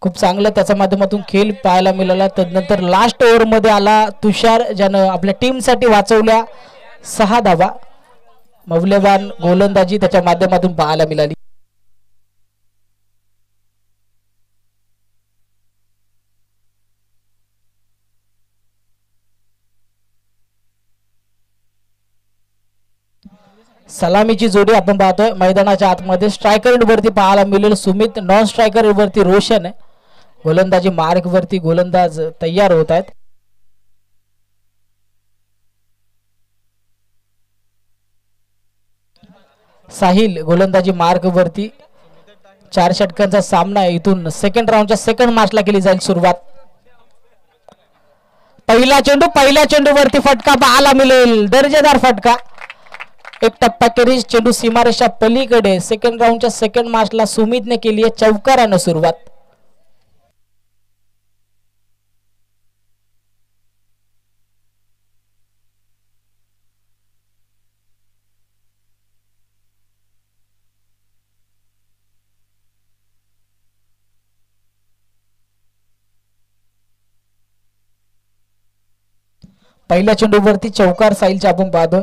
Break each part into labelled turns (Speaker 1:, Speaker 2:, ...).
Speaker 1: खूप चांगलं त्याच्या माध्यमातून खेळ पाहायला मिळाला. तदनंतर लास्ट ओव्हरमध्ये आला तुषार, ज्यानं आपल्या टीमसाठी वाचवल्या 6 धावा. मौल्यवान गोलंदाजी त्याच्या माध्यमातून पाहायला मिळाली. सलामीची जोडी आपण पाहतोय मैदानाच्या आतमध्ये. स्ट्रायकर वरती पाहायला मिळेल सुमित, नॉन स्ट्रायकर वरती रोशन आहे. गोलंदाजी मार्ग वरती गोलंदाज तयार होत आहेत. साहिल गोलंदाजी मार्ग वरती. 4 षटकांचा सामना आहे. इथून सेकंड राऊंडच्या सेकंड मॅचला केली जाईल सुरुवात. पहिला चेंडू वरती फटका पाहायला मिळेल, दर्जेदार फटका. एक टप्पा केरीज, चेंडू सीमारेषा पलीकडे. सेकंड राऊंडच्या सेकंड मॅचला सुमितने केली आहे चौकारानं सुरुवात. पहिल्या चेंडूवरती चौकार साहिलच्या आपण पाहतोय.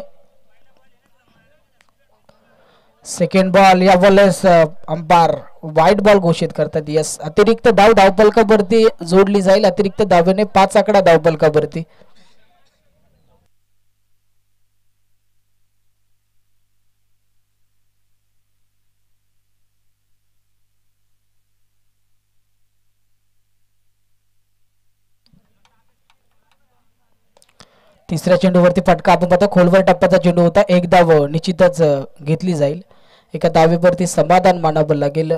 Speaker 1: सेकंड बॉल यावेळेस अंपायर वाईट बॉल घोषित करतात. यस, अतिरिक्त धाव धावपलकावरती जोडली जाईल. अतिरिक्त धावेने 5 आकडा धावपलकावरती. तिसऱ्या चेंडूवरती फटका आपण पाहतो. खोलवर टप्प्याचा चेंडू होता. एक धाव निश्चितच घेतली जाईल. एका धावेवरती समाधान मानावं लागेल.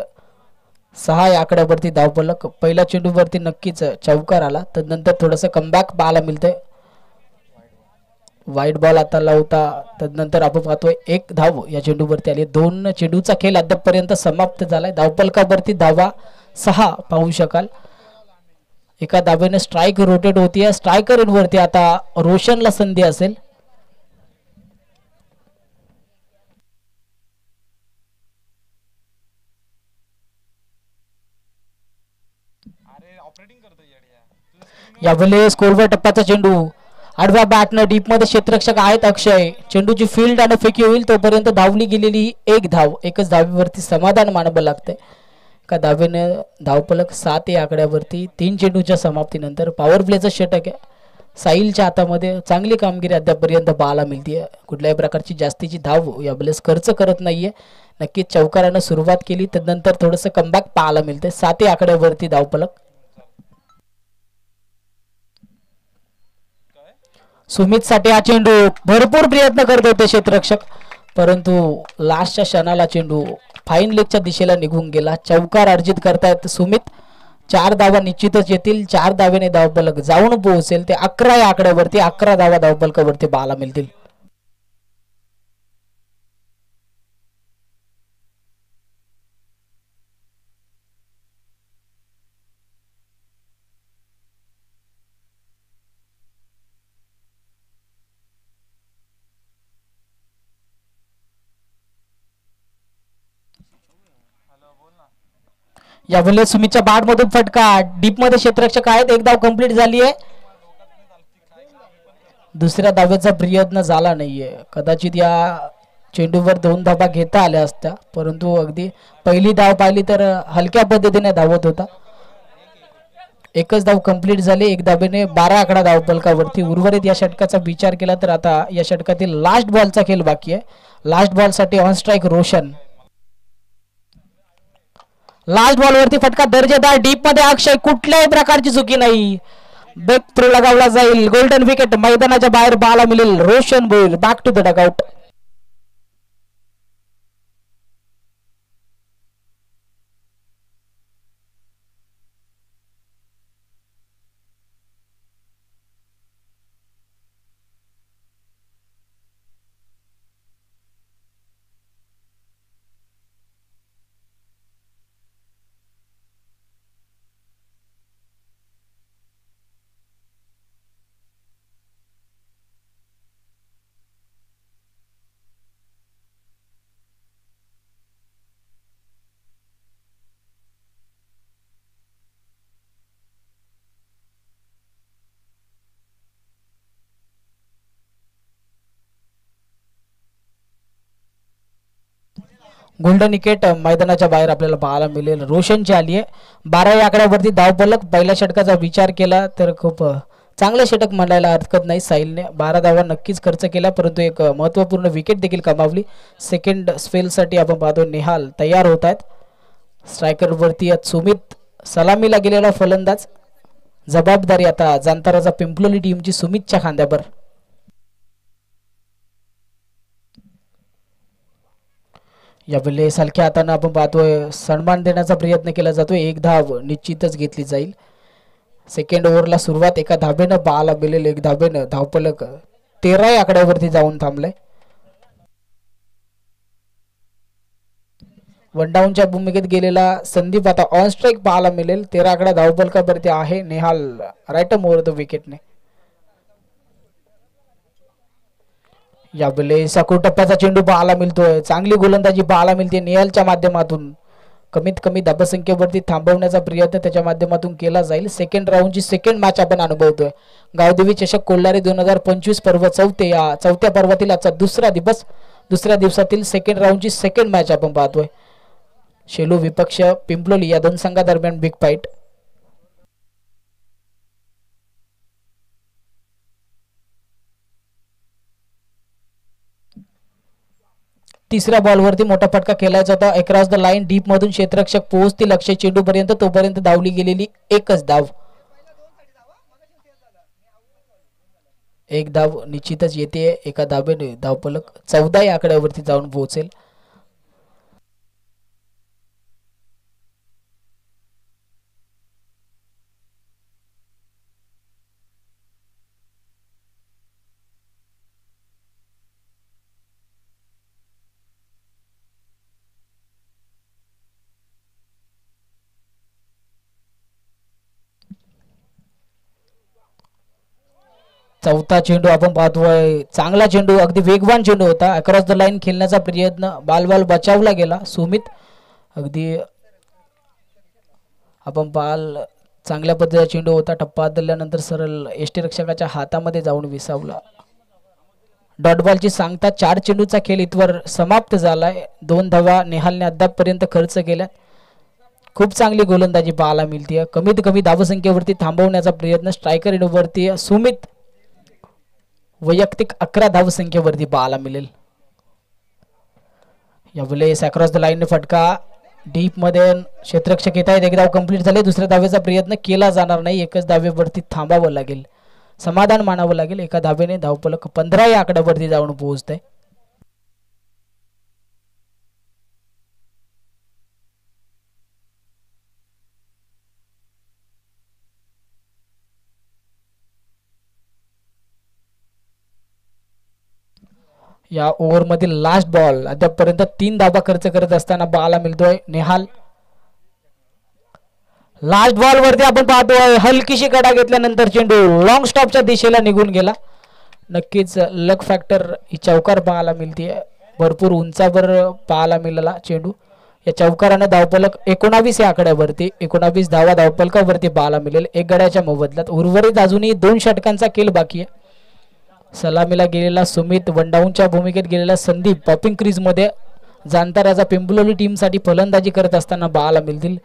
Speaker 1: 6 या आकड्यावरती धावपलक. पहिल्या चेंडूवरती नक्कीच चौकार आला. तदनंतर थोडंसं कमबॅक पाहायला मिळतंय. वाईट बॉल आता लावता. तदनंतर आपण पाहतोय 1 धाव या चेंडूवरती आली. 2 चेंडूचा खेळ अद्यापपर्यंत समाप्त झालाय. धावपलकावरती धावा 6 पाहू शकाल. एका धावेने स्ट्राईक रोटेट होतीये. स्ट्रायकर वरती आता रोशनला संधी असेल. यावेळेस स्कोरवर टप्प्याचा चेंडू. आडव्या बॅटनं डीप मध्ये क्षेत्ररक्षक आहेत अक्षय. चेंडूची फील्ड आणि फेकी होईल तोपर्यंत धावली गेलेली 1 धाव. एकच धावेवरती समाधान मानावं लागतंय. का धावेने धावपलक 7 या आकड्यावरती. 3 चेंडूच्या समाप्तीनंतर पॉवर प्लेचं षटक आहे. साहिलच्या हातामध्ये चांगली कामगिरी अद्यापर्यंत पाहायला मिळते. कुठल्याही प्रकारची जास्तीची धाव यावेळेस खर्च करत नाहीये. नक्कीच चौकारानं सुरुवात केली. त्यानंतर थोडंसं कमबॅक पाहायला मिळते. 7 या आकड्यावरती धावपलक. सुमित साठी हा चेंडू. भरपूर प्रयत्न करत होते क्षेत्ररक्षक, परंतु लास्टच्या क्षणाला चेंडू फाईन लेगच्या दिशेला निघून गेला. चौकार अर्जित करतायत सुमित. 4 धावा निश्चितच येतील. 4 धावेने धावपलक जाऊन पोहोचेल ते 11 या आकड्यावरती. 11 धावा धावपलकावरती पाहायला मिळतील. यावेळेस सुमितच्या बॅट मधून फटका. डीप मध्ये क्षेत्ररक्षक आहेत. 1 धाव कंप्लीट झाली आहे. दुसऱ्या धावेचा प्रयत्न झाला नाहीये. कदाचित या चेंडूवर 2 धावा घेता आल्या असत्या, परंतु अगदी पहिली धाव पाहिली तर हलक्या पद्धतीने धावत होता. एकच धाव कंप्लीट झाली. 1 धावेने 12 आकडा धावपलकावरती. उर्वरित या षटकाचा विचार केला तर आता या षटकातील लास्ट बॉलचा खेळ बाकी आहे. लास्ट बॉल साठी on strike Roshan. Last ball वरती फटका दर्जेदार. डीप मध्ये अक्षय. कुठल्याही प्रकारची चुकी नाही. बेक थ्रो लगावला जाईल. गोल्डन विकेट मैदानाच्या बाहेर पाहायला मिळेल. Roshan bowled back to the dugout. Golden wicket मैदानाच्या बाहेर आपल्याला पाहायला मिळेल. रोशनची आली आहे 12 या आकड्यावरती धावफलक. पहिल्या षटकाचा विचार केला तर खूप चांगलं षटक म्हणायला हरकत नाही. साहिलने 12 धावा नक्कीच खर्च केला परंतु एक महत्त्वपूर्ण विकेट देखील कमावली. सेकंड स्पेलसाठी आपण पाहतो नेहाल तयार होत आहेत. स्ट्रायकरवरती सुमित सलामीला गेलेला फलंदाज. जबाबदारी आता जांताराचा पिंपलोली टीमची सुमितच्या खांद्यावर. यावेळेस हलक्या हाताने आपण पाहतोय सन्मान देण्याचा प्रयत्न केला जातोय. एक धाव निश्चितच घेतली जाईल. सेकंड ओव्हरला सुरुवात एका धाबेनं पाहायला मिळेल. एक धाबेनं धावफलक 13 या आकड्यावरती जाऊन थांबलाय. वन डाऊनच्या भूमिकेत गेलेला संदीप आता ऑन स्ट्राईक पाहायला मिळेल. 13 आकडा धावफलकावरती आहे. नेहाल राईट मोर द विकेटने. यावेळेस टप्प्याचा चेंडू पाहायला मिळतोय. चांगली गोलंदाजी पाहायला मिळते नेहालच्या माध्यमातून. कमीत कमी धाबसंख्येवरती थांबवण्याचा प्रयत्न त्याच्या माध्यमातून केला जाईल. सेकंड राऊंडची सेकंड मॅच आपण अनुभवतोय. गावदेवी चषक कोल्हारी 2025 पर्व चौथ्या पर्वातील आजचा दुसरा दिवस. दुसऱ्या दिवसातील सेकंड राऊंडची सेकंड मॅच आपण पाहतोय. शेलू विपक्ष पिंपलोली या दोन संघादरम्यान बिग फाईट. तिसऱ्या बॉलवरती मोठा फटका खेळायचा होता. अक्रॉस द लाईन डीप मधून क्षेत्ररक्षक पोहोचतील लक्ष्य चेंडू पर्यंत. तोपर्यंत धावली गेलेली एकच धाव. एक धाव निश्चितच येते. एका धावेने धावफलक 14 या आकड्यावरती जाऊन पोहोचेल. चौथा चेंडू आपण पाहतोय. चांगला चेंडू अगदी वेगवान चेंडू होता. अक्रॉस द लाईन खेळण्याचा प्रयत्न बाल बचावला गेला. सुमित अगदी आपण पाल चांगल्या पद्धतीचा चेंडू होता. टप्पा दिल्यानंतर सरळ यष्टीरक्षकाच्या हातामध्ये जाऊन विसावला. डॉट बॉलची सांगता 4 चेंडूचा खेळ इथवर समाप्त झालाय. 2 धावा नेहालने अद्यापपर्यंत खर्च केल्या. खूप चांगली गोलंदाजी पाहायला मिळते. कमीत कमी धावसंख्येवरती थांबवण्याचा प्रयत्न स्ट्रायकर वरती सुमित वैयक्तिक 11 धावसंख्येवरती पाहायला मिळेल. यावेळेस अक्रॉस द लाईन फटका डीप मध्ये क्षेत्ररक्षक येत आहेत. एक धाव कंप्लीट झाले. दुसऱ्या धावेचा प्रयत्न केला जाणार नाही. एकच धावेवरती थांबावं लागेल. समाधान मानावं लागेल. एका धावेने धावफलक 15 या आकड्यावरती जाऊन पोहोचतंय. या ओव्हर मधील लास्ट बॉल अद्यापपर्यंत 3 धावा खर्च करत असताना पाहायला मिळतोय नेहाल. लास्ट बॉल वरती आपण पाहतोय हलकीशी कडा घेतल्यानंतर चेंडू लॉंग स्टॉपच्या दिशेला निघून गेला. नक्कीच लक फॅक्टर ही चौकार पाहायला मिळते. भरपूर उंचावर पाहायला मिळाला चेंडू. या चौकाराने धावफलक 19 या आकड्यावरती 19 धावा धावफलकावरती पाहायला मिळेल. एक गड्याच्या मोबदल्यात. उर्वरित अजूनही 2 षटकांचा खेळ बाकी आहे. सलामीला गेलेला सुमित, वनडाऊनच्या भूमिकेत गेलेला संदीप पॉपिंग क्रीज मध्ये जांताराचा पिंपलोली टीम साठी फलंदाजी करत असताना पाहायला मिळतील.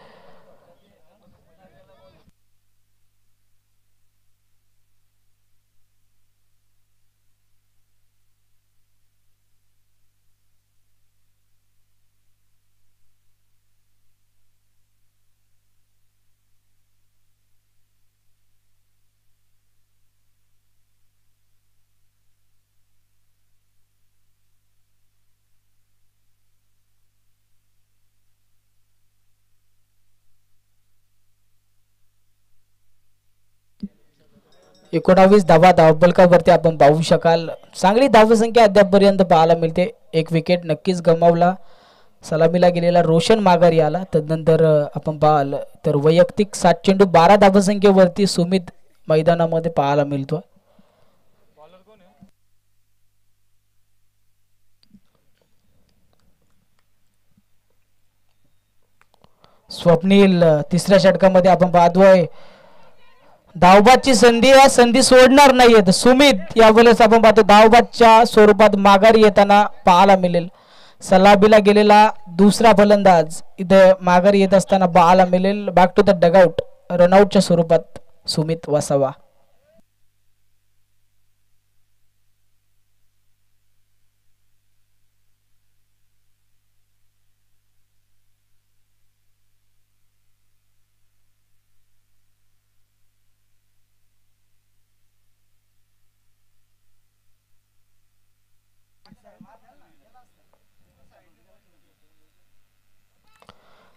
Speaker 1: एकोणावीस धावा धावफलकावरती आपण पाहू शकाल. चांगली धावसंख्या अद्यापपर्यंत पाहायला मिळते. एक विकेट नक्कीच गमावला. सलामीला गेलेला रोशन माघारी आला. तदनंतर आपण पाहाल तर वैयक्तिक 7 चेंडू 12 धावसंख्येवरती सुमित मैदानामध्ये पाहायला मिळतो. स्वप्नील तिसऱ्या षटकामध्ये आपण पाहतोय धावबादची संधी. या संधी सोडणार नाहीयेत. सुमित यावेळेस आपण पाहतो धावबादच्या स्वरूपात माघारी येताना पाहायला मिळेल. सलाबीला गेलेला दुसरा फलंदाज इथे माघारी येत असताना बॉल मिळेल बॅक टू द डगआउट रनआउटच्या स्वरूपात सुमित वसावा.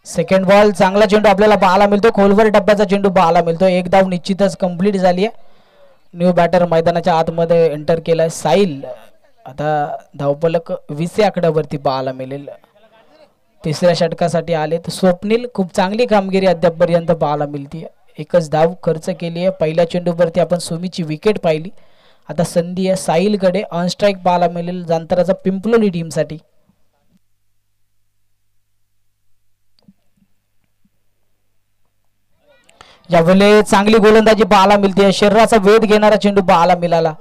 Speaker 1: सेकंड बॉल चांगला चेंडू आपल्याला पाहायला मिळतो खोलवर टप्प्याचा चेंडू पाहायला मिळतो. एक धाव निश्चितच कंप्लीट झाली आहे. न्यू बॅटर मैदानाच्या आतमध्ये एंटर केलाय साहिल. आता धावफलक 20 आकड्यावरती पाहायला मिळेल. तिसऱ्या षटकासाठी आलेत स्वप्नील. खूप चांगली कामगिरी अद्यापपर्यंत पाहायला मिळते. एकच धाव खर्च केली आहे. पहिल्या चेंडूवरती आपण सुमीची विकेट पाहिली. आता संधी आहे साहिलकडे. ऑन स्ट्राईक पाहायला मिळेल जांतराचा पिंपलोली टीमसाठी. यावेळी चांगली गोलंदाजी पाहायला मिळते. शरीराचा वेध घेणारा चेंडू पाहायला मिळाला.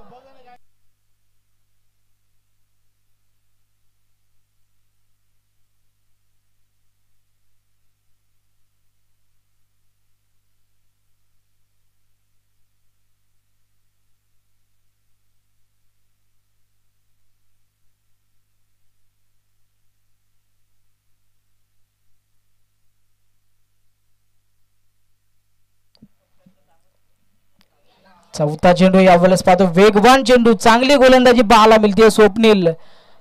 Speaker 1: चौथा चेंडू यावेळेस पाहतो वेगवान चेंडू. चांगली गोलंदाजी पाहायला मिळते स्वप्नील.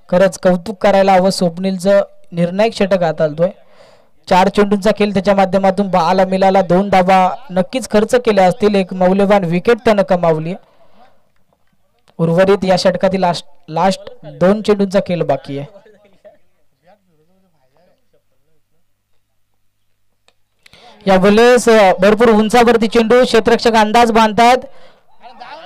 Speaker 1: खरंच कौतुक करायला हवं स्वप्नीलचं. निर्णायक षटक हाताळतोय. 4 चेंडूंचा खेळ त्याच्या माध्यमातून पाहायला मिळाला. 2 धावा नक्कीच खर्च केल्या असतील. एक मौल्यवान विकेट त्यानं कमावली. उर्वरित या षटकातील लास्ट 2 चेंडूंचा खेळ बाकी आहे. यावेळेस भरपूर उंचावरती चेंडू. क्षेत्ररक्षक अंदाज बांधतात.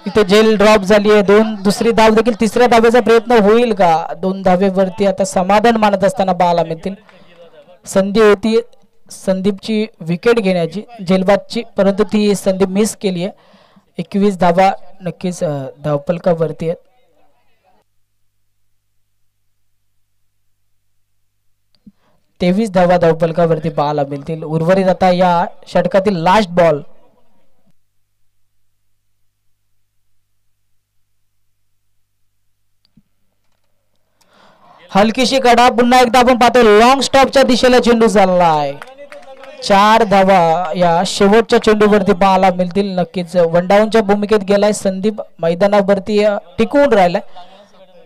Speaker 1: इथे जेल ड्रॉप झाली आहे. दुसरी धाव देखील. तिसऱ्या धावेचा प्रयत्न होईल का? 2 धावेवरती आता समाधान मानत असताना पाहायला मिळतील. संधी होती संदीपची विकेट घेण्याची जेलबादची परंतु ती संधी मिस केली आहे. 21 धावा नक्कीच धावफलकावरती आहेत. 23 धावा धावफलकावरती पाहायला मिळतील. उर्वरित आता या षटकातील लास्ट बॉल. हलकीशी कडा. पुन्हा एकदा आपण पाहतो लॉंग स्टॉपच्या दिशेला चेंडू चाललाय. 4 धावा या शेवटच्या चेंडूवरती पाहायला मिळतील. नक्कीच वन डाऊनच्या भूमिकेत गेलाय संदीप. मैदानावरती टिकून राहिलाय.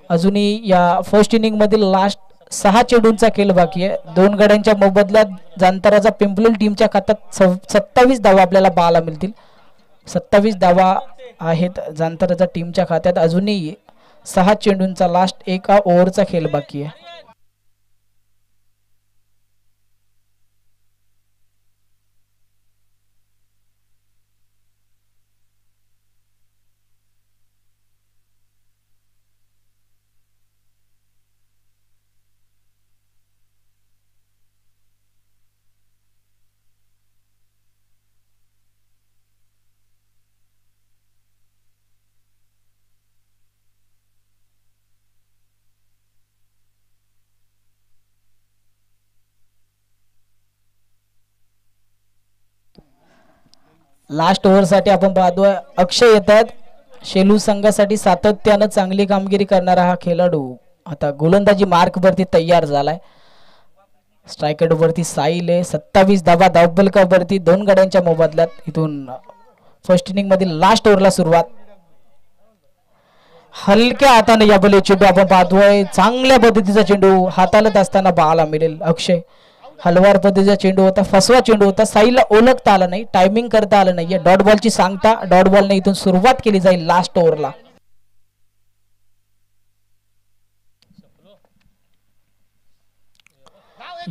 Speaker 1: अजूनही या फर्स्ट इनिंग मधील लास्ट 6 चेंडूंचा खेळ बाकी आहे. 2 गड्यांच्या मोबदल्यात जांतराचा पिंपलोली टीमच्या खात्यात 27 धावा आपल्याला पाहायला मिळतील. 27 धावा आहेत जांतराचा टीमच्या खात्यात. अजूनही 6 चेंडूंचा लास्ट 1 ओव्हरचा खेळ बाकी आहे. लास्ट ओव्हरसाठी आपण पाहतोय अक्षय येतात. शेलू संघासाठी सातत्यानं चांगली कामगिरी करणारा हा खेळाडू आता गोलंदाजी मार्क वरती तयार झालाय. स्ट्रायकर वरती साहिल आहे. 27 धावा धावफलकावरती 2 गड्यांच्या मोबदल्यात. इथून फर्स्ट इनिंग मधील लास्ट ओव्हरला सुरुवात. हलक्या हाताने या बले चेंडू आपण पाहतोय. चांगल्या पद्धतीचा चेंडू हाताळत असताना पाहायला मिळेल. अक्षय हलवार पद्धतीचा चेंडू होता. फसवा चेंडू होता. साईला ओळखता आलं नाही. टायमिंग करता आलं नाहीये. डॉट बॉलची सांगता डॉट बॉलने इथून सुरुवात केली जाईल लास्ट ओव्हरला.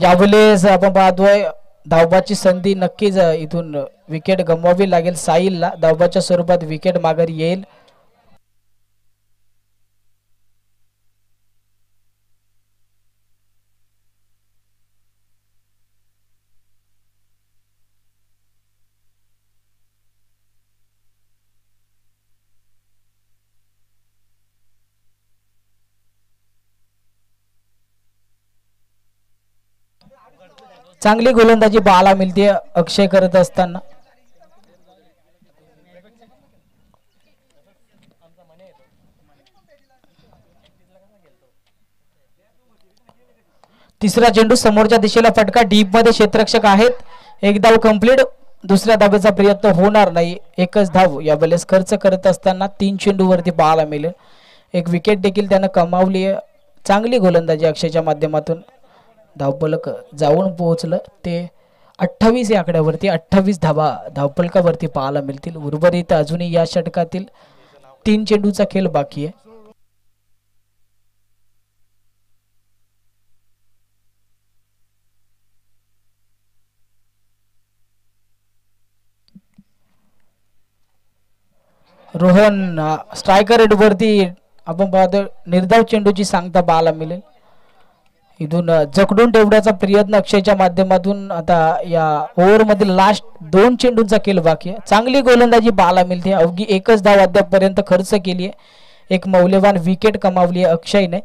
Speaker 1: यावेळेस आपण पाहतोय धावबाची संधी. नक्कीच इथून विकेट गमवावी लागेल साहिलला. धावबाच्या स्वरूपात विकेट माघारी येईल. चांगली गोलंदाजी बाला मिळते अक्षय करत असताना. तिसरा चेंडू समोरच्या दिशेला फटका, डीप मध्ये क्षेत्ररक्षक आहेत. एक धाव कंप्लीट. दुसऱ्या धावेचा प्रयत्न होणार नाही. एकच धाव यावेळेस खर्च करत असताना 3 चेंडू वरती पाहायला मिळेल. एक विकेट देखील त्यानं कमावली आहे. चांगली गोलंदाजी अक्षयच्या माध्यमातून. धावफलक जाऊन पोहोचलं ते 28 या आकड्यावरती. 28 धावा धावफलकावरती पाहायला मिळतील. उर्वरित अजूनही या षटकातील 3 चेंडूचा खेळ बाकी आहे. रोहन स्ट्रायकर वरती आपण पाहतो निर्धाव चेंडूची सांगता पाहायला मिळेल. इथून जकडून ठेवण्याचा प्रयत्न अक्षयच्या माध्यमातून. आता या ओव्हर मधील लास्ट 2 चेंडूंचा खेळ बाकी आहे. चांगली गोलंदाजी पाहायला मिळते. अवघी एकच धाव अद्यापपर्यंत खर्च केली आहे. एक मौल्यवान विकेट कमावली आहे अक्षयने.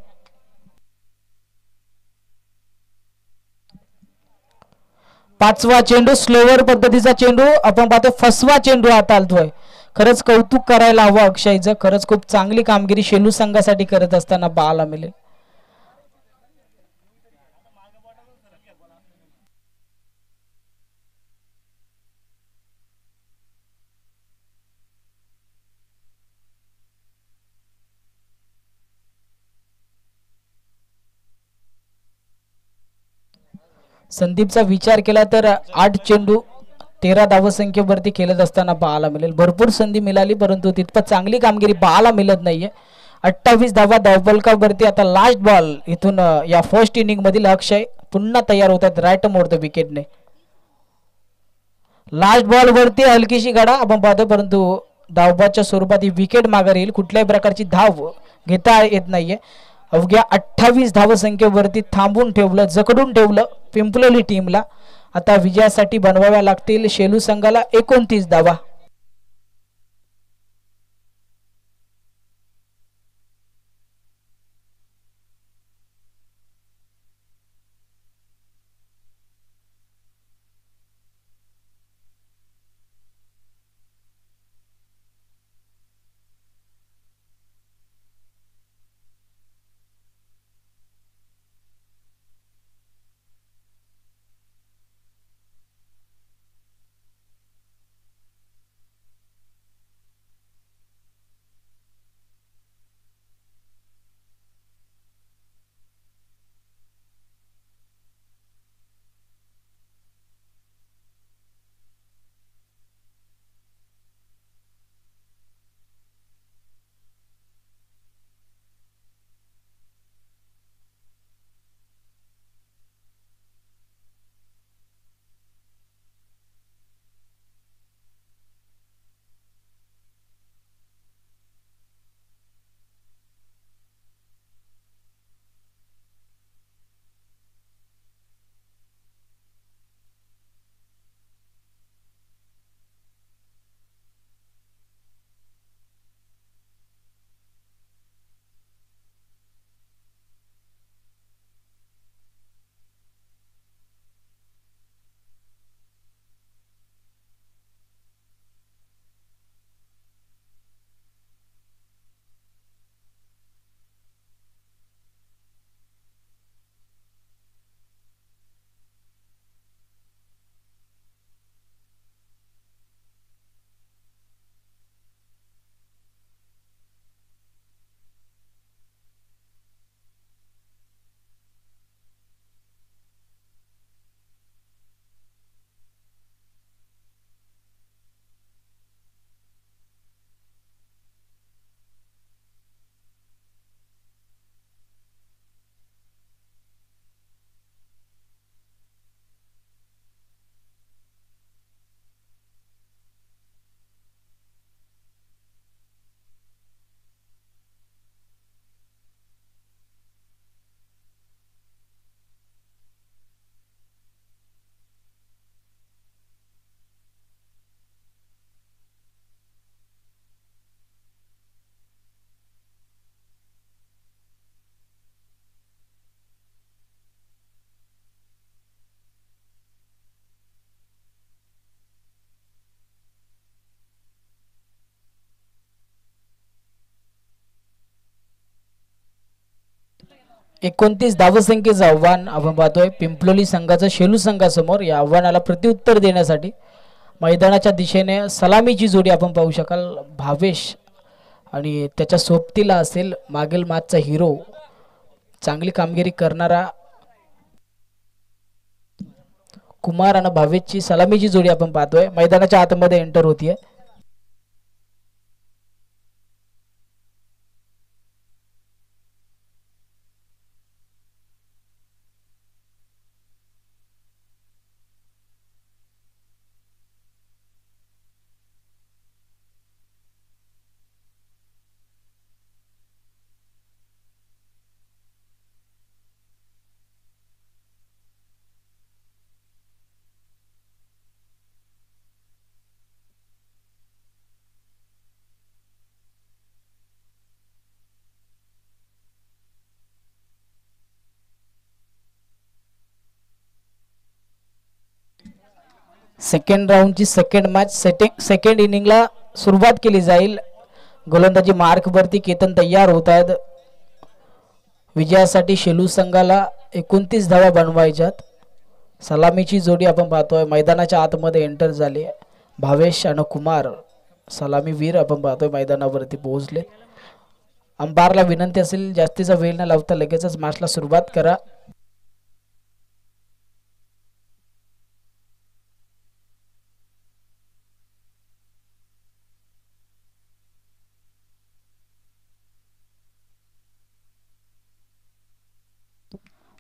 Speaker 1: पाचवा चेंडू स्लोवर पद्धतीचा चेंडू आपण पाहतो. फसवा चेंडू आता आलतोय. खरंच कौतुक करायला हवं अक्षयचं. खरंच खूप चांगली कामगिरी शेलू संघासाठी करत असताना पाहायला मिळेल. संदीपचा विचार केला तर 8 चेंडू 13 धावसंख्येवरती खेळत असताना पाहायला मिळेल. भरपूर संधी मिळाली परंतु तितपत चांगली कामगिरी पाहायला मिळत नाहीये. 28 धावा धावफलकावरती. आता लास्ट बॉल इथून या फर्स्ट इनिंग मधील अक्षय पुन्हा तयार होतात राईट मोर द विकेटने. लास्ट बॉल वरती हलकीशी गाडा आपण पाहतो परंतु धावबाच्या स्वरूपात ही विकेट मागे येईल. कुठल्याही प्रकारची धाव घेता येत नाहीये. अवघ्या 28 धावसंख्येवरती थांबून ठेवलं, जकडून ठेवलं पिंपलोली टीमला. आता विजयासाठी बनवाव्या लागतील शेलू संघाला 29 धावा. 29 धावसंख्येचं आव्हान आपण पाहतोय पिंपलोली संघाचं शेलू संघासमोर. या आव्हानाला प्रत्युत्तर देण्यासाठी मैदानाच्या दिशेने सलामीची जोडी आपण पाहू शकाल. भावेश आणि त्याच्या सोबतीला असेल मागील मॅचचा हिरो, चांगली कामगिरी करणारा कुमार आणि भावेशची सलामीची जोडी आपण पाहतोय मैदानाच्या आतमध्ये एंटर होतीये. सेकंड राऊंडची सेकंड मॅच सेकंड इनिंगला सुरुवात केली जाईल. गोलंदाजी मार्कवरती केतन तयार होत आहेत. विजयासाठी शेलू संघाला 29 धावा बनवायच्यात. सलामीची जोडी आपण पाहतोय मैदानाच्या आतमध्ये एंटर झाली. भावेश आणि कुमार सलामीवीर आपण पाहतोय मैदानावरती पोहोचले. अंपायरला विनंती असेल जास्तीचा वेळ न लावता लगेचच मॅचला सुरुवात करा.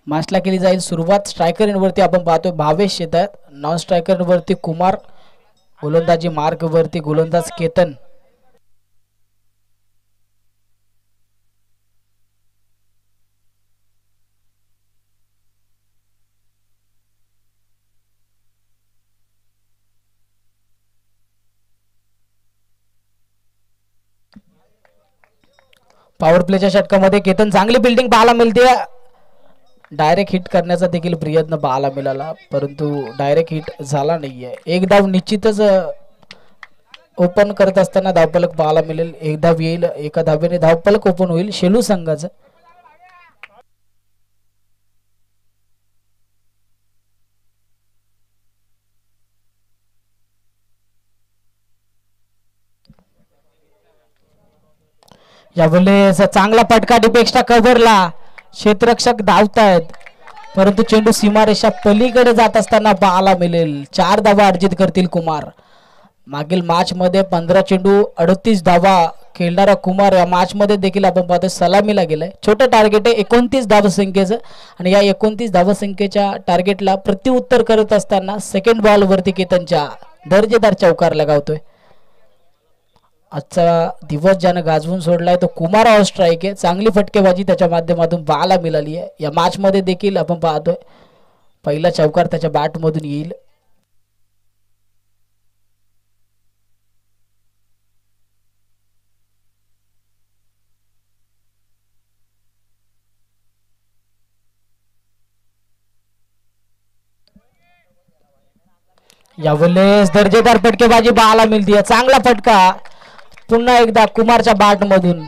Speaker 1: मॅचला केली जाईल सुरुवात. स्ट्रायकर वरती आपण पाहतोय भावेश येत आहेत. नॉन स्ट्रायकर वरती कुमार, गोलंदाजी मार्क वरती गोलंदाज केतन. पॉवर प्लेच्या षटकामध्ये केतन चांगली बिल्डिंग पाहायला मिळते. डायरेक्ट हिट करण्याचा देखील प्रयत्न पाहायला मिळाला परंतु डायरेक्ट हिट झाला नाहीये. एक धाव निश्चितच ओपन करत असताना धावफलक पाहायला मिळेल. एक धाव येईल, एका धावेने धावफलक ओपन होईल शेलू संघाचं. यावेळेस चांगला फटका डिपेक्स्ट्रा कव्हरला. क्षेत्ररक्षक धावतायत परंतु चेंडू सीमारेषा पलीकडे जात असताना पाहायला मिळेल. 4 धावा अर्जित करतील कुमार. मागील मॅच मध्ये 15 चेंडू 38 धावा खेळणारा कुमार या मॅच मध्ये देखील आपण पाहतोय सलामीला गेलाय. छोटं टार्गेट आहे 29 धावसंख्येचं आणि या 29 धावसंख्येच्या टार्गेटला प्रत्युत्तर करत असताना सेकंड बॉल वरती केतनच्या दर्जेदार चौकार लगावतोय. आजचा दिवस ज्यानं गाजवून सोडलाय तो कुमार ऑन स्ट्राईक आहे. चांगली फटकेबाजी त्याच्या माध्यमातून पाहायला मिळाली आहे. या मॅच मध्ये देखील आपण पाहतोय पहिला चौकार त्याच्या बॅट मधून येईल. यावेळेस दर्जेदार फटकेबाजी पाहायला मिळते. चांगला फटका पुन्हा एकदा कुमारच्या बॅट मधून.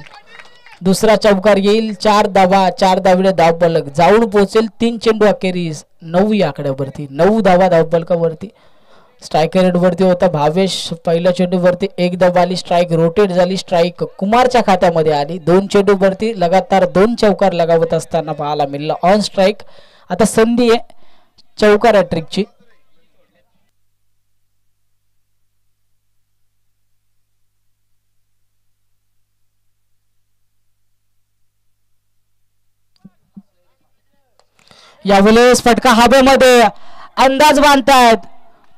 Speaker 1: दुसरा चौकार येईल. 4 धावा, 4 धावडे धावफलक जाऊन पोहोचेल 3 चेंडू अखेरीस 9 या आकड्यावरती. 9 धावा धावफलकावरती. स्ट्रायकर रेड वरती होता भावेश. पहिल्या चेंडू वरती 1 धाव आली. स्ट्राईक रोटेट झाली. स्ट्राईक कुमारच्या खात्यामध्ये आली. 2 चेंडू वरती लगातार 2 चौकार लगावत असताना पाहायला मिळाला ऑन स्ट्राईक. आता संधी आहे चौकार हॅट्रिकची. यावेळेस फटका हवेमध्ये अंदाज बांधतायत.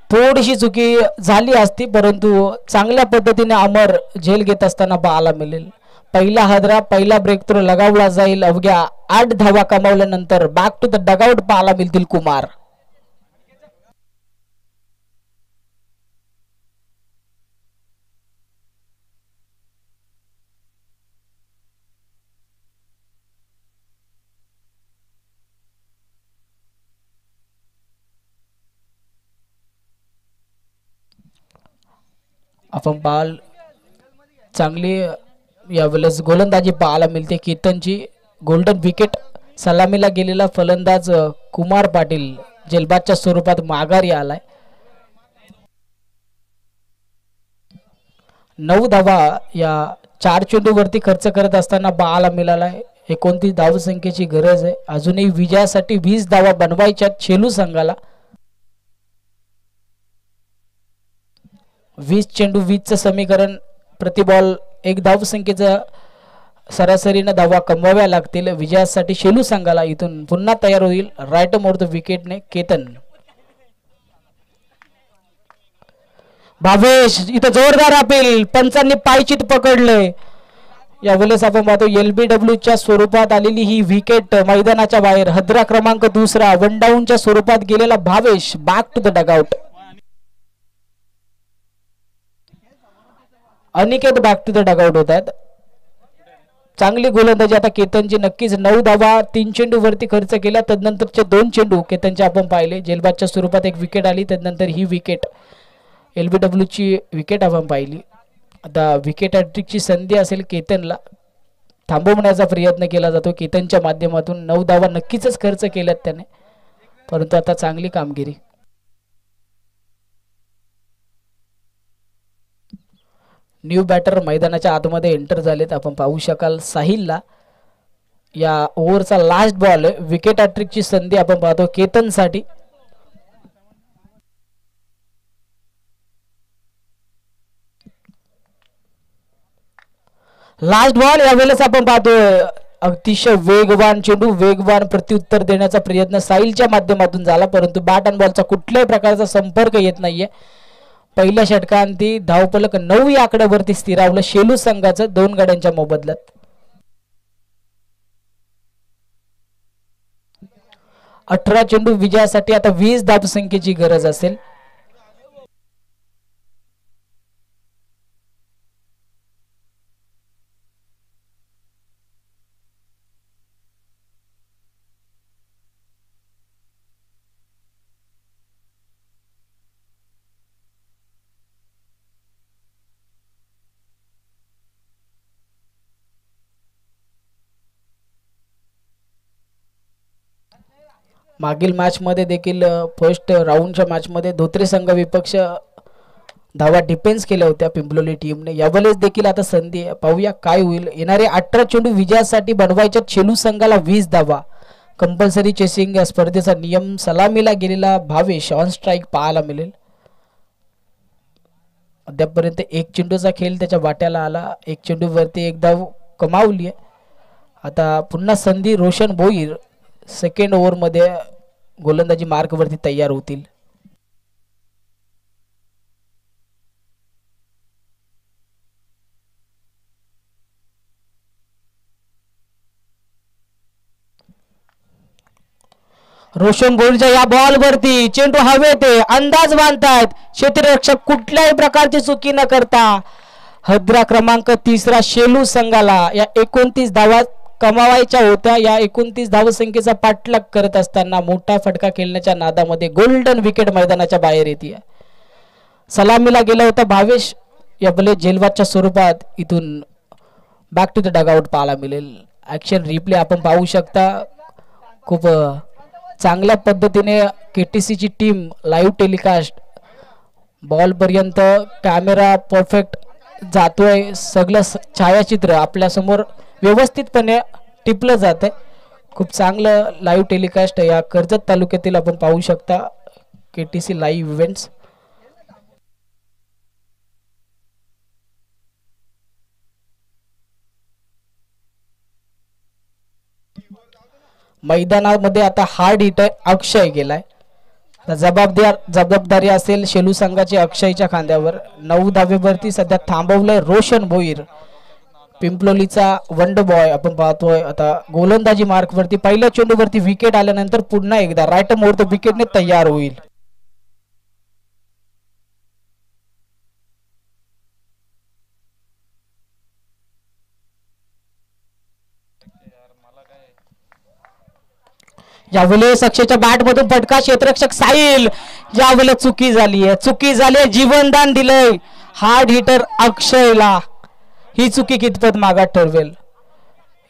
Speaker 1: थोडीशी चुकी झाली असती परंतु चांगल्या पद्धतीने अमर झेल घेत असताना पाहायला मिळेल. पहिला हादरा, पहिला ब्रेक थ्रो लगावला जाईल. अवघ्या 8 धावा कमावल्यानंतर बॅक टू द डगआउट पाहायला मिळतील कुमार. आपण पाहाल चांगली यावेळेस गोलंदाजी पाहायला मिळते. केतनची गोल्डन विकेट सलामीला गेलेला फलंदाज कुमार पाटील जेलबादच्या स्वरूपात माघारी आलाय. 9 धावा या 4 चेंडूवरती खर्च करत असताना पाहायला मिळालाय. 29 धावसंख्येची गरज आहे. अजूनही विजयासाठी 20 धावा बनवायच्या शेलू संघाला. 20 चेंडू 20चं समीकरण प्रति बॉल 1 धावसंख्येचा सरासरीनं धावा कमवाव्या लागतील विजयासाठी शेलू संघाला. इथून पुन्हा तयार होईल राईट मोर द विकेटने केतन. भावेश इथं जोरदार अपील, पंचांनी पायचीत पकडले. यावेळेस आपण पाहतो LBW च्या स्वरूपात आलेली ही विकेट मैदानाच्या बाहेर. हद्रा क्रमांक 2 वन डाऊनच्या स्वरूपात गेलेला Bhavesh back to the dugout. Aniket back to the dugout होत आहेत. चांगली गोलंदाजी आता केतनची नक्कीच. 9 धावा 3 चेंडू वरती खर्च केला. तदनंतरचे 2 चेंडू केतनचे आपण पाहिले. जेलबादच्या स्वरूपात एक विकेट आली. त्यानंतर ही विकेट LBW ची विकेट आपण पाहिली. आता विकेट हॅट्रिकची संधी असेल केतनला. थांबवण्याचा प्रयत्न केला जातो केतनच्या माध्यमातून. 9 धावा नक्कीच खर्च केल्यात त्याने, परंतु आता चांगली कामगिरी. न्यू बॅटर मैदानाच्या आतमध्ये एंटर झालेत. आपण पाहू शकाल साहिलला या ओव्हरचा लास्ट बॉल. विकेट हॅट्रिकची संधी आपण पाहतो केतनसाठी. लास्ट बॉल यावेळेस आपण पाहतोय अतिशय वेगवान चेंडू, वेगवान प्रत्युत्तर देण्याचा प्रयत्न साहिलच्या माध्यमातून झाला, परंतु बॅट अँड बॉलचा कुठल्याही प्रकारचा संपर्क येत नाहीये. पहिल्या षटकांती धावफलक 9 या आकड्यावरती स्थिरावलं शेलू संघाचं 2 गड्यांच्या मोबदल्यात. 18 चेंडू विजयासाठी आता 20 धावसंख्येची गरज असेल. मागील मॅच मध्ये देखील फर्स्ट राऊंडच्या मॅच मध्ये धोत्रे संघ विपक्ष धावा डिफेन्स केल्या होत्या पिंपलोली टीमने. यावेळेस देखील आता संधी आहे, पाहूया काय होईल. येणारे 18 चेंडू विजयासाठी बनवायच्या शेलू संघाला 20 धावा. कंपल्सरी चेसिंग या स्पर्धेचा नियम. सलामीला गेलेला भावेश ऑन स्ट्राईक पाहायला मिळेल. अद्यापर्यंत 1 चेंडूचा खेळ त्याच्या वाट्याला आला. 1 चेंडू वरती 1 धाव कमावली आहे. आता पुन्हा संधी. रोशन भोईर सेकंड ओव्हर मध्ये गोलंदाजी मार्क वरती तयार होतील. रोशन भोईरच्या या बॉल वरती चेंडू हवेत आहे, अंदाज बांधतायत क्षेत्ररक्षक. कुठल्याही प्रकारची चुकी न करता हद्रा क्रमांक 3 शेलू संघाला या 29 धावा कमावायच्या होत्या. या 29 धावसंख्येचा पाठलाग करत असताना मोठा फटका खेळण्याच्या नादामध्ये गोल्डन विकेट मैदानाच्या बाहेर येते. सलामीला गेला होता भावेश. यावेळेस जेलबादच्या स्वरूपात इथून बॅक टू द डगआउट पाहायला मिळेल. ऍक्शन रिप्ले आपण पाहू शकता. खूप चांगल्या पद्धतीने KTC ची टीम लाईव्ह टेलिकास्ट. बॉल पर्यंत कॅमेरा परफेक्ट जातोय. सगळं छायाचित्र आपल्या समोर व्यवस्थितपणे टिपलं जात आहे. खूप चांगलं लाईव्ह टेलिकास्ट या कर्जत तालुक्यातील आपण पाहू शकता KTC लाईव्ह इव्हेंट्स. मैदानामध्ये आता हार्ड हिटर अक्षय गेलाय. जबाबदारी असेल शेलू संघाची अक्षयच्या खांद्यावर. 9 धावेवरती सध्या थांबवलंय रोशन भोईर. पिंपलोलीचा वंडर बॉय आपण पाहतोय. आता गोलंदाजी मार्क वरती पहिल्या चेंडूवरती विकेट आल्यानंतर पुन्हा एकदा राईट मोर द विकेटने तयार होईल. यावेळेस अक्षयच्या बॅट मधून फटका. क्षेत्ररक्षक साहिल. यावेळेस चुकी झाली आहे. जीवनदान दिलंय हार्ड हिटर अक्षयला. ही चुकी कितपत मागात ठरवेल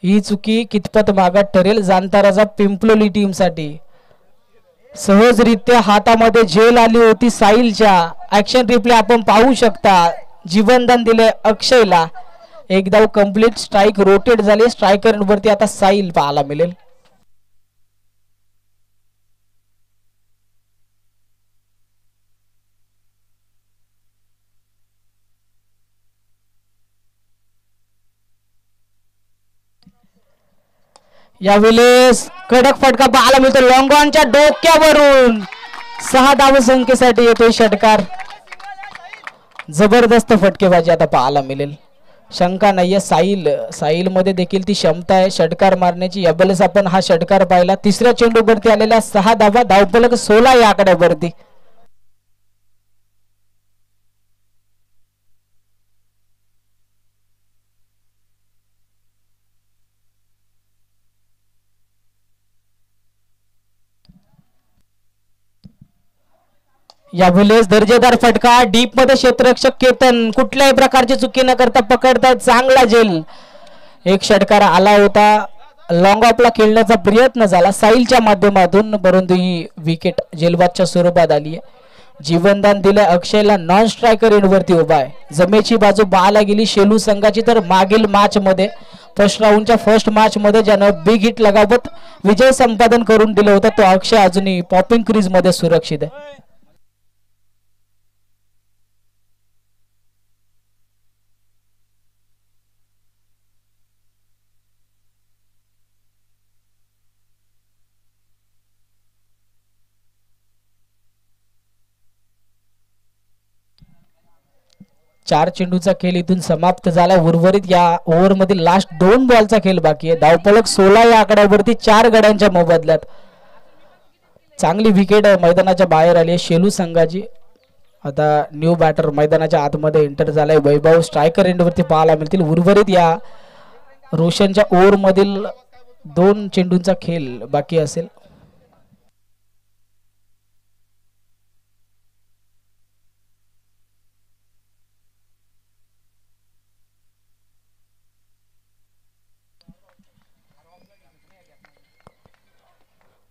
Speaker 1: ही चुकी कितपत मागात ठरेल जाणताराचा पिंपलोली टीम साठी. सहजरित्या हातामध्ये झेल आली होती साहिलच्या. ऍक्शन रिप्ले आपण पाहू शकता. जीवनदान दिले अक्षयला. एक धाव कंप्लीट. स्ट्राईक रोटेट झाली. स्ट्रायकर वरती आता साहिल पाहायला मिळेल. यावेळेस कडक फटका पाहायला मिळतो. लॉंगॉनच्या डोक्यावरून 6 धाव संख्येसाठी येतोय षटकार. जबरदस्त फटकेबाजी आता पाहायला मिळेल. शंका नाहीये. साहिल मध्ये देखील ती क्षमता आहे षटकार मारण्याची. यावेळेस आपण हा षटकार पाहिला. तिसऱ्या चेंडूवरती आलेल्या 6 धावा. धावफलक 16 या आकड्यावरती. यावेळेस दर्जेदार फटका. डीप मध्ये क्षेत्ररक्षक केतन कुठल्याही प्रकारची चुकी न करता पकडतायत. चांगला झेल. एक षटकार आला होता. लॉंग ऑफला खेळण्याचा प्रयत्न झाला साहिलच्या माध्यमातून, परंतु ही विकेट झेलबादच्या स्वरूपात आली आहे. जीवनदान दिलं अक्षयला. नॉन स्ट्रायकर एंडवरती उभा आहे. जमेची बाजू बाला गेली शेलू संघाची. तर मागील मॅच मध्ये फर्स्ट राऊंडच्या फर्स्ट मॅच मध्ये ज्यानं बिग हिट लगावत विजय संपादन करून दिलं होतं तो अक्षय अजूनही पॉपिंग क्रीज मध्ये सुरक्षित आहे. चार चेंडूचा खेळ इथून समाप्त झाला. उर्वरित या ओव्हर मध्ये लास्ट 2 बॉलचा खेळ बाकी आहे. धावफलक 16 या आकड्यावरती 4 गड्यांच्या मोबदल्यात. चांगली विकेट मैदानाच्या बाहेर आली शेलू संघाची. आता न्यू बॅटर मैदानाच्या आतमध्ये एंटर झालाय. वैभव स्ट्रायकर एंडवरती पाहायला मिळतील. उर्वरित या रोशनच्या ओव्हर मधील 2 चेंडूंचा खेळ बाकी असेल.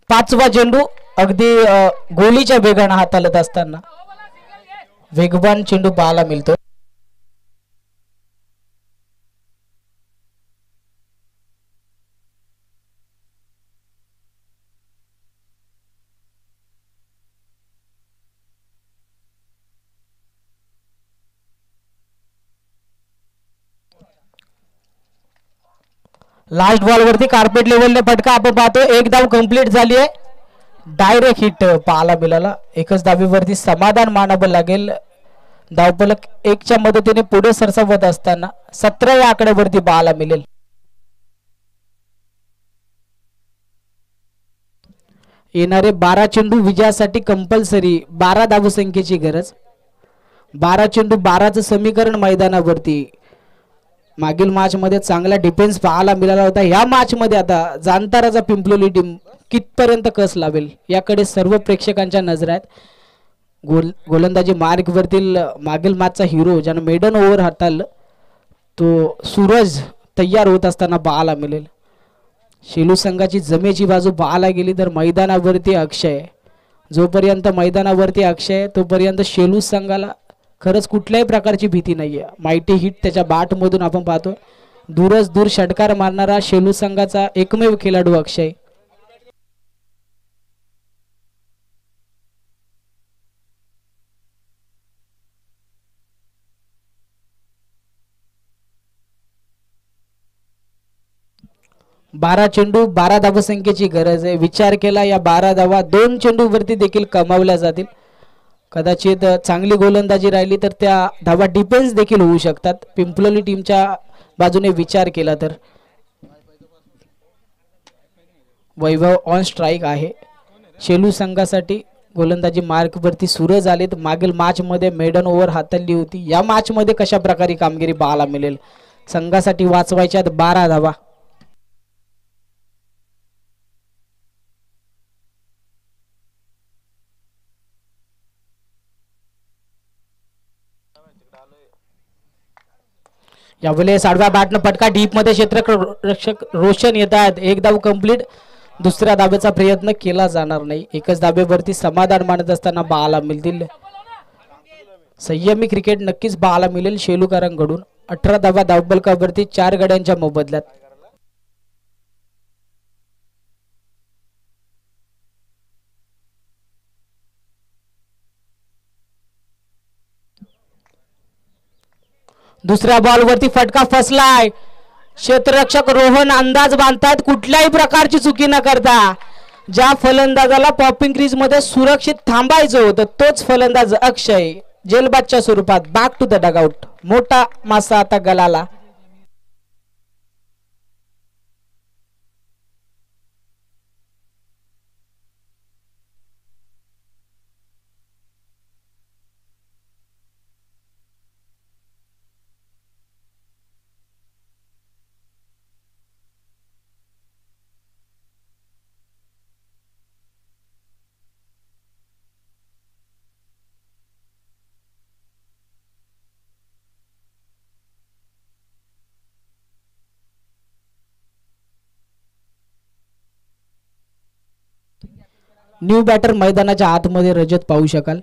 Speaker 1: पाचवा चेंडू अगदी गोलीच्या वेगाने हाताळत असताना वेगवान चेंडू पाहायला मिळतो. लास्ट बॉल वरती कार्पेट लेवलने फटका आपण पाहतो. एक धाव कंप्लीट झाली आहे. डायरेक्ट हिट पाहायला मिळाला. एकच धावीवरती समाधान मानावं लागेल. धावफलक 1च्या मदतीने पुढे सरसावत असताना 17 या आकड्यावरती पाहायला मिळेल. येणारे 12 चेंडू विजयासाठी कंपल्सरी. 12 धावसंख्येची गरज. 12 चेंडू 12चं समीकरण मैदानावरती. मागील मॅच मध्ये चांगला डिफेन्स पाहायला मिळाला होता. या मॅच मध्ये आता जाणताराचा पिंपलोली टीम कितपर्यंत कस लावेल याकडे सर्व प्रेक्षकांच्या नजर आहेत. गोलंदाजी मार्ग वरतील मागील मॅचचा हिरो ज्यानं मेडन ओव्हर हाताळलं तो सूरज तयार होत असताना पाहायला मिळेल. शेलू संघाची जमेची बाजू पाहायला गेली तर मैदानावरती अक्षय. जोपर्यंत मैदानावरती अक्षय तोपर्यंत शेलू संघाला खरंच कुठल्याही प्रकारची भीती नाहीये. माइटी हिट त्याच्या बॅट मधून आपण पाहतो. दूरच दूर षटकार मारणारा शेलू संघाचा एकमेव खेळाडू अक्षय. बारा चेंडू 12 धावसंख्येची गरज आहे. विचार केला या 12 धावा 2 चेंडू वरती देखील कमावल्या जातील. कदाचित चांगली गोलंदाजी राहिली तर त्या धावा डिफेन्स देखील होऊ शकतात. पिंपलोली टीमच्या बाजूने विचार केला तर वैभव ऑन स्ट्राइक आहे. शेलू संघासाठी गोलंदाजी मार्क वरती सूरज आलेत. मागील मॅच मध्ये मेडन ओव्हर हाताळली होती. या मॅच मध्ये कशा प्रकारे कामगिरी पाहायला मिळेल. संघासाठी वाचवायच्यात 12 धावा. यावेळेस आडव्या बॅटनं फटका डीप मध्ये क्षेत्ररक्षक रोशन येतात. एक धाव कंप्लीट. दुसऱ्या धाब्याचा प्रयत्न केला जाणार नाही. एकच धाब्यावरती समाधान मानत असताना पाहायला मिळतील. संयमी क्रिकेट नक्कीच पाहायला मिळेल शेलूकरांकडून. 18 धावा धावफलकावरती 4 गड्यांच्या मोबदल्यात. दुसऱ्या बॉलवरती फटका फसलाय. क्षेत्ररक्षक रोहन अंदाज बांधतात कुठल्याही प्रकारची चुकी न करता. ज्या फलंदाजाला पॉपिंग क्रीज मध्ये सुरक्षित थांबायचं होतं तोच फलंदाज अक्षय जेलबादच्या स्वरूपात बॅक टू द डगआउट. मोठा मासा आता गलाला. न्यू बॅटर मैदानाच्या आतमध्ये रजत पाहू शकाल.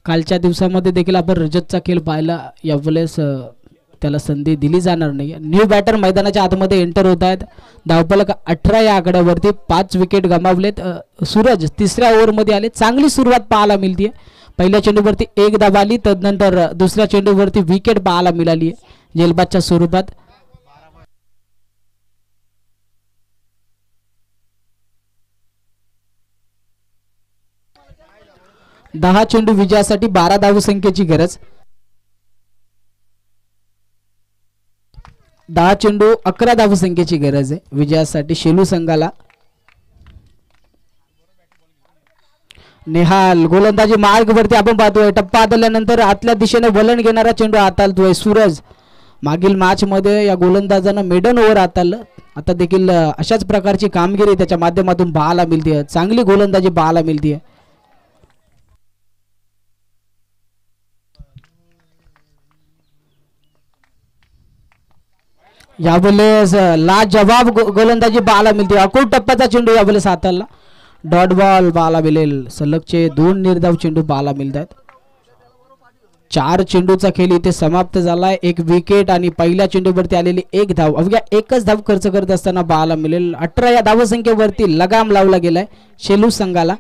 Speaker 1: कालच्या दिवसामध्ये देखील आपण रजतचा खेळ पाहिला. यावेळेस त्याला संधी दिली जाणार नाही. न्यू बॅटर मैदानाच्या आतमध्ये एंटर होत आहेत. धावफलक 18 या आकड्यावरती 5 विकेट गमावलेत. सूरज तिसऱ्या ओव्हरमध्ये आले. चांगली सुरुवात पाहायला मिळते. पहिल्या चेंडूवरती 1 धाव आली. तदनंतर दुसऱ्या चेंडूवरती विकेट पाहायला मिळाली जेलबादच्या स्वरूपात. दहा चेंडू विजयासाठी 12 धावसंख्येची गरज. 10 चेंडू 11 धावसंख्येची गरज आहे विजयासाठी शेलू संघाला. नेहाल गोलंदाजी मार्गवरती आपण पाहतोय. टप्पा आदल्यानंतर आतल्या दिशेने वळण घेणारा चेंडू हाताळतोय सूरज. मागील मॅच मध्ये या गोलंदाजानं मेडन ओव्हर हाताळलं. आता देखील अशाच प्रकारची कामगिरी त्याच्या माध्यमातून पाहायला मिळते. चांगली गोलंदाजी पाहायला मिळते. यावेळेस लाजवाब गोलंदाजी पाहायला मिळते. अकोट टप्प्याचा चेंडू यावेळेस हाताळला. डॉट बॉल पाहायला मिळेल. सलगचे 2 निर्धाव चेंडू पाहायला मिळतात. 4 चेंडूचा खेळ इथे समाप्त झालाय. 1 विकेट आणि पहिल्या चेंडूवरती आलेली 1 धाव. अवघ्या एकच धाव खर्च करत असताना पाहायला मिळेल. 18 या धावसंख्येवरती लगाम लावला गेलाय शेलू संघाला.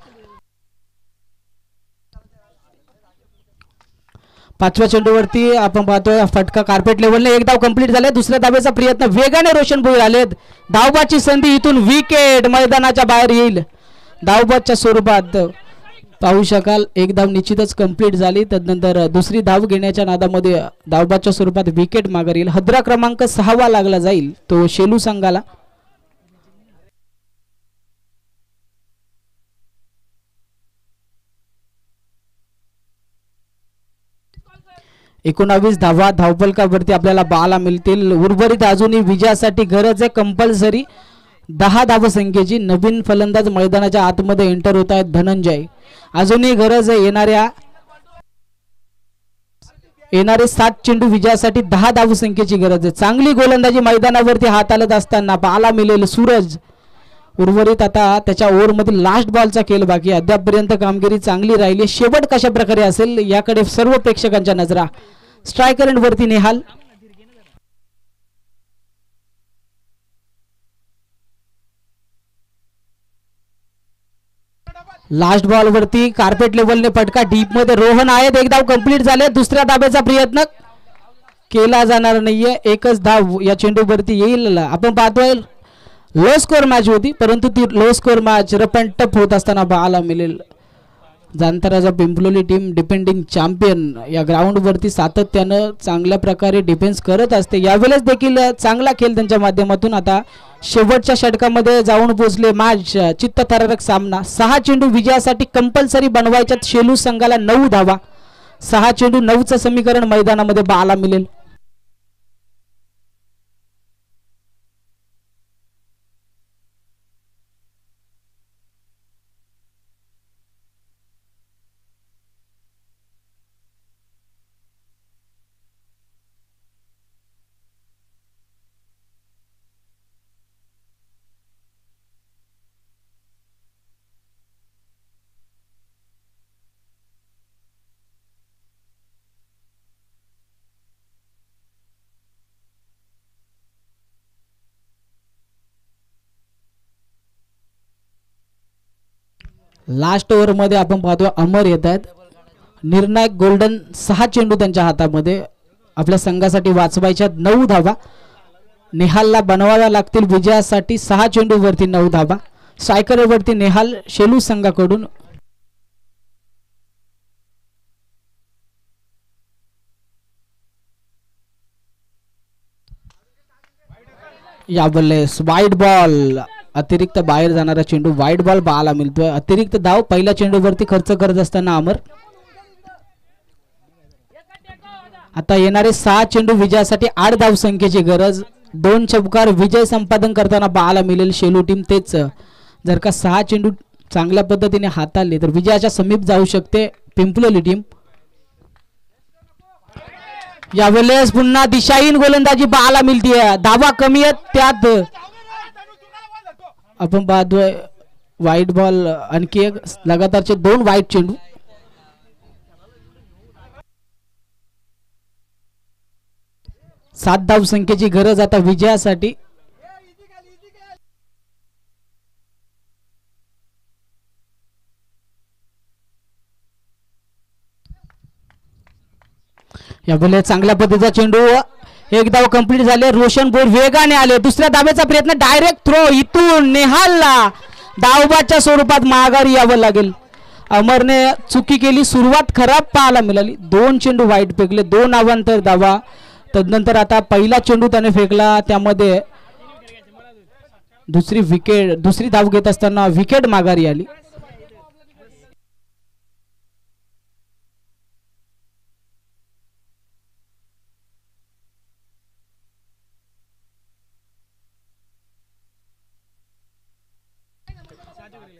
Speaker 1: 5व्या चेंडूवरती आपण पाहतोय फटका कार्पेट लेवलने 1 धाव कंप्लीट झाले. दुसऱ्या धावेचा प्रयत्न वेगाने रोशन भोईर आलेत. धावबादची संधी इथून विकेट मैदानाच्या बाहेर येईल. धावबादच्या स्वरूपात पाहू शकाल 1 धाव निश्चितच कंप्लीट झाली. तदनंतर दुसरी धाव घेण्याच्या नादामध्ये धावबादच्या स्वरूपात विकेट मागे येईल. हद्रा क्रमांक 6 लागला जाईल तो शेलू संघाला. एकोणावीस धावा धावफलकावरती आपल्याला पाहायला मिळतील. उर्वरित अजूनही विजयासाठी गरज आहे कंपल्सरी 10 धावसंख्येची. नवीन फलंदाज मैदानाच्या आतमध्ये एंटर होत आहेत धनंजय. अजूनही गरज आहे येणारे 7 चेंडू विजयासाठी 10 धावसंख्येची गरज आहे. चांगली गोलंदाजी मैदानावरती हाताळत असताना पाहायला मिळेल सूरज. उर्वरित आता त्याच्या ओव्हरमधील लास्ट बॉलचा खेळ बाकी. अद्यापपर्यंत कामगिरी चांगली राहिली. शेवट कशा प्रकारे असेल याकडे सर्व प्रेक्षकांच्या नजरा स्ट्रायकर एंड वरती नेहाल. लास्ट बॉल वरती कार्पेट लेवलने फटका डीप मध्ये रोहन आहेत. एक धाव कंप्लीट झाले. दुसऱ्या धाब्याचा प्रयत्न केला जाणार नाहीये. एकच धाव या चेंडूवरती येईल. आपण पाहतोय लो स्कोर मॅच होती परंतु ती low score match rough and tough होत असताना पाहायला मिळेल. जाणताराचा पिंपलोली टीम डिपेंडिंग चॅम्पियन या ग्राउंड वरती सातत्यानं चांगल्या प्रकारे डिफेन्स करत असते. यावेळेस देखील चांगला खेळ त्यांच्या माध्यमातून आता शेवटच्या षटकामध्ये जाऊन पोहोचले. मॅच चित्तथरारक सामना. 6 चेंडू विजयासाठी कंपल्सरी बनवायच्यात शेलू संघाला 9 धावा. 6 चेंडू 9चं समीकरण मैदानामध्ये पाहायला मिळेल. लास्ट ओव्हर मध्ये आपण पाहतो अमर येत आहेत. निर्णायक गोल्डन 6 चेंडू त्यांच्या हातामध्ये. आपल्या संघासाठी वाचवायच्या 9 धावा. नेहालला बनवाव्या लागतील विजयासाठी. 6 चेंडू वरती 9 धावा. स्ट्रायकर वरती नेहाल शेलू संघाकडून. यावेळेस वाईट बॉल. अतिरिक्त बाहेर जाणारा चेंडू. वाईट बॉल पाहायला मिळतोय. अतिरिक्त धाव पहिल्या चेंडूवरती खर्च करत असताना अमर. आता येणारे 6 चेंडू विजयासाठी 8 धाव संख्येची गरज. 2 चौकार विजय संपादन करताना पाहायला मिळेल शेलू टीम. तेच जर का 6 चेंडू चांगल्या पद्धतीने हाताळले तर विजयाच्या समीप जाऊ शकते पिंपलोली टीम. यावेळेस पुन्हा दिशाहीन गोलंदाजी पाहायला मिळते. धावा कमी आहेत त्यात आपण पाहतोय वाईट बॉल. आणखी एक लगातारचे 2 वाईट चेंडू. सात धाव संख्येची गरज आता विजयासाठी. यावेळेस चांगल्या पद्धतीचा चेंडू. एक धाव कंप्लीट झाले. रोशन बोर वेगाने आले. दुसऱ्या धाब्याचा प्रयत्न. डायरेक्ट थ्रो इथून नेहालला धावबाच्या स्वरूपात माघारी यावं लागेल. अमरने चुकी केली. सुरुवात खराब पाहायला मिळाली. 2 चेंडू वाईट फेकले. 2 अवांतर धावा. तदनंतर आता पहिला चेंडू त्याने फेकला त्यामध्ये दुसरी धाव घेत असताना विकेट माघारी आली.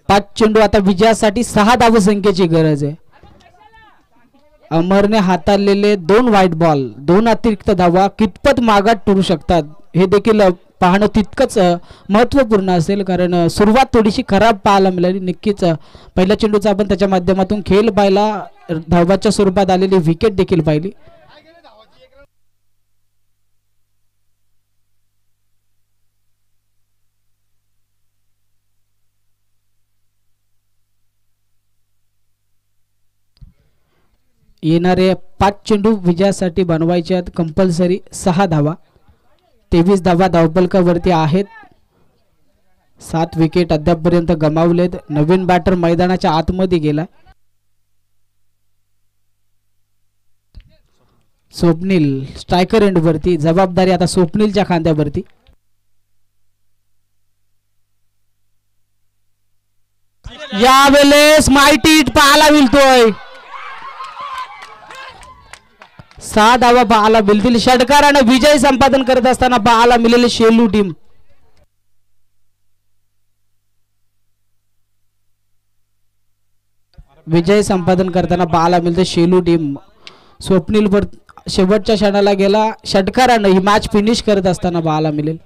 Speaker 1: पाच चेंडू आता विजयासाठी 6 धाव संख्येची गरज आहे. अमरने हाताळलेले 2 वाईट बॉल. 2 अतिरिक्त धावा कितपत मागात टुरू शकतात हे देखील पाहणं तितकंच महत्त्वपूर्ण असेल. कारण सुरुवात थोडीशी खराब पाहायला मिळाली. नक्कीच पहिल्या चेंडूचा आपण त्याच्या माध्यमातून खेळ पाहिला. धावाच्या स्वरूपात आलेली विकेट देखील पाहिली. येणारे 5 चेंडू विजयासाठी बनवायचे आहेत. कंपल्सरी 6 धावा. 23 धावा धावफलकावरती आहेत. 7 विकेट अद्यापपर्यंत गमावलेत. नवीन बॅटर मैदानाच्या आतमध्ये गेला. स्वप्नील स्ट्रायकर एंड वरती. जबाबदारी आता स्वप्नीलच्या खांद्यावरती. यावेळेस माहिती हिट पाहायला मिळतोय. 6 धावा पाहायला मिळतील. षटकाराने विजय संपादन करत असताना पाहायला मिळेल शेलू टीम. विजय संपादन करताना पाहायला मिळते शेलू टीम. स्वप्नील वर शेवटच्या क्षणाला गेला. षटकाराने ही मॅच फिनिश करत असताना पाहायला मिळेल.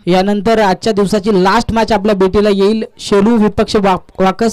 Speaker 1: यानंतर आजच्या दिवसाची लास्ट मॅच आपल्या भेटीला येईल. शेलू विपक्ष वाकस